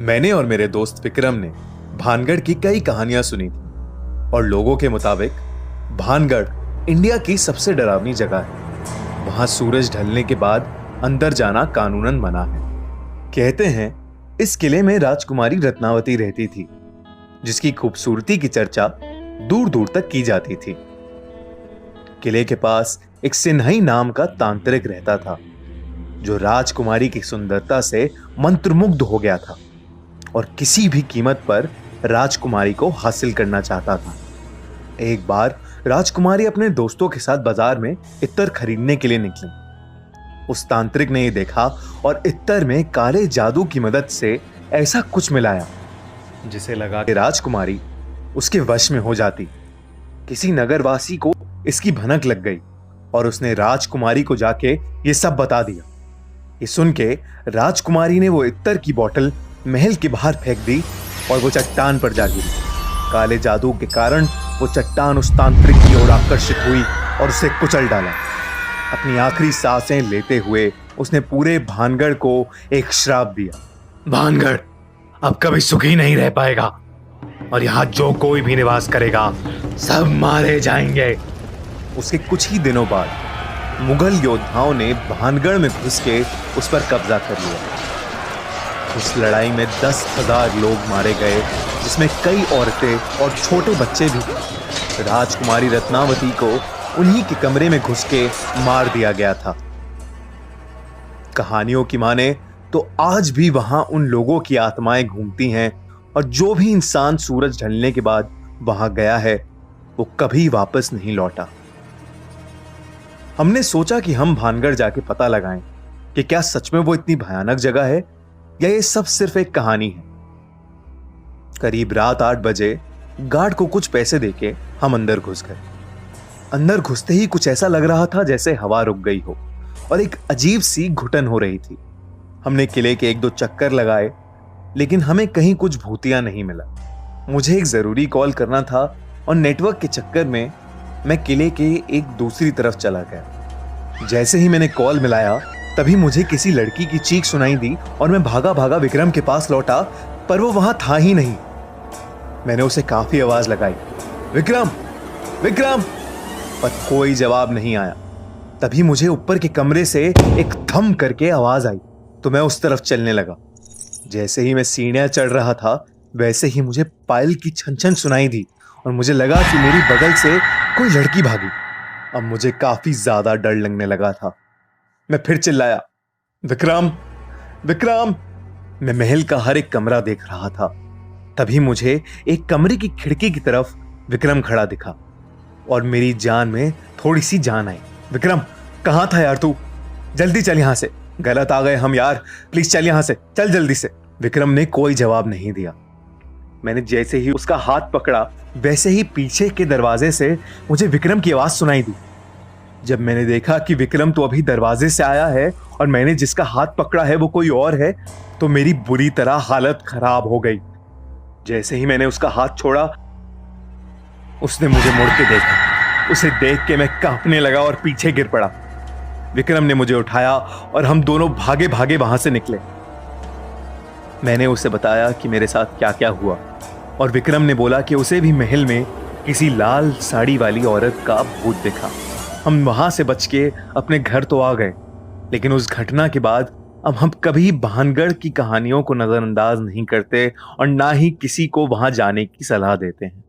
मैंने और मेरे दोस्त विक्रम ने भानगढ़ की कई कहानियां सुनी थी और लोगों के मुताबिक भानगढ़ इंडिया की सबसे डरावनी जगह है। वहां सूरज ढलने के बाद अंदर जाना कानूनन मना है। कहते हैं इस किले में राजकुमारी रत्नावती रहती थी, जिसकी खूबसूरती की चर्चा दूर दूर तक की जाती थी। किले के पास एक सिन्हई नाम का तांत्रिक रहता था, जो राजकुमारी की सुंदरता से मंत्रमुग्ध हो गया था और किसी भी कीमत पर राजकुमारी को हासिल करना चाहता था। एक बार राजकुमारी अपने दोस्तों के साथ बाजार में इत्तर खरीदने के लिए निकली। उस तांत्रिक ने यह देखा और इत्तर में काले जादू की मदद से ऐसा कुछ मिलाया जिसे लगा कि राजकुमारी उसके वश में हो जाती। किसी नगरवासी को इसकी भनक लग गई और उसने राजकुमारी को जाके ये सब बता दिया। ये सुन के राजकुमारी ने वो इत्तर की बोतल महल के बाहर फेंक दी और वो चट्टान पर जा गिरी। काले जादू के कारण वो चट्टान उस तांत्रिक की ओर आकर्षित हुई और उसे कुचल डाला। अपनी आखिरी सांसें लेते हुए उसने पूरे भानगढ़ को एक श्राप दिया। भानगढ़ अब कभी सुखी नहीं रह पाएगा और यहाँ जो कोई भी निवास करेगा सब मारे जाएंगे। उसके कुछ ही दिनों बाद मुगल योद्धाओं ने भानगढ़ में घुस के उस पर कब्जा कर लिया। उस लड़ाई में 10,000 लोग मारे गए, जिसमें कई औरतें और छोटे बच्चे भी थे। राजकुमारी रत्नावती को उन्हीं के कमरे में घुस के मार दिया गया था। कहानियों की माने तो आज भी वहां उन लोगों की आत्माएं घूमती हैं और जो भी इंसान सूरज ढलने के बाद वहां गया है वो कभी वापस नहीं लौटा। हमने सोचा कि हम भानगढ़ जाके पता लगाएं कि क्या सच में वो इतनी भयानक जगह है या ये सब सिर्फ एक कहानी है। करीब रात 8 बजे गार्ड को कुछ पैसे देके हम अंदर घुस गए। अंदर घुसते ही कुछ ऐसा लग रहा था जैसे हवा रुक गई हो और एक अजीब सी घुटन हो रही थी। हमने किले के 1-2 चक्कर लगाए, लेकिन हमें कहीं कुछ भूतिया नहीं मिला। मुझे एक जरूरी कॉल करना था और नेटवर्क के चक्कर में मैं किले के एक दूसरी तरफ चला गया। जैसे ही मैंने कॉल मिलाया तभी मुझे किसी लड़की की चीख सुनाई दी और मैं भागा भागा विक्रम के पास लौटा, पर वो वहां था ही नहीं। मैंने उसे काफी आवाज लगाई, विक्रम विक्रम, पर कोई जवाब नहीं आया। तभी मुझे ऊपर के कमरे से एक धम करके आवाज आई तो मैं उस तरफ चलने लगा। जैसे ही मैं सीढ़ियां चढ़ रहा था वैसे ही मुझे पायल की छन छन सुनाई दी और मुझे लगा कि मेरी बगल से कोई लड़की भागी। अब मुझे काफी ज्यादा डर लगने लगा था। मैं फिर चिल्लाया, विक्रम विक्रम। मैं महल का हर एक कमरा देख रहा था। तभी मुझे एक कमरे की खिड़की की तरफ विक्रम खड़ा दिखा और मेरी जान में थोड़ी सी जान आई। विक्रम, कहां था यार तू? जल्दी चल यहां से, गलत आ गए हम यार, प्लीज चल यहां से, चल जल्दी से। विक्रम ने कोई जवाब नहीं दिया। मैंने जैसे ही उसका हाथ पकड़ा वैसे ही पीछे के दरवाजे से मुझे विक्रम की आवाज सुनाई दी। जब मैंने देखा कि विक्रम तो अभी दरवाजे से आया है और मैंने जिसका हाथ पकड़ा है वो कोई और है, तो मेरी बुरी तरह हालत खराब हो गई। जैसे ही मैंने उसका हाथ छोड़ा उसने मुझे मुड़ के देखा। उसे देख के मैं कांपने लगा और पीछे गिर पड़ा। विक्रम ने मुझे उठाया और हम दोनों भागे भागे वहां से निकले। मैंने उसे बताया कि मेरे साथ क्या क्या हुआ और विक्रम ने बोला कि उसे भी महल में किसी लाल साड़ी वाली औरत का भूत दिखा। हम वहां से बच के अपने घर तो आ गए, लेकिन उस घटना के बाद अब हम कभी भानगढ़ की कहानियों को नजरअंदाज नहीं करते और ना ही किसी को वहां जाने की सलाह देते हैं।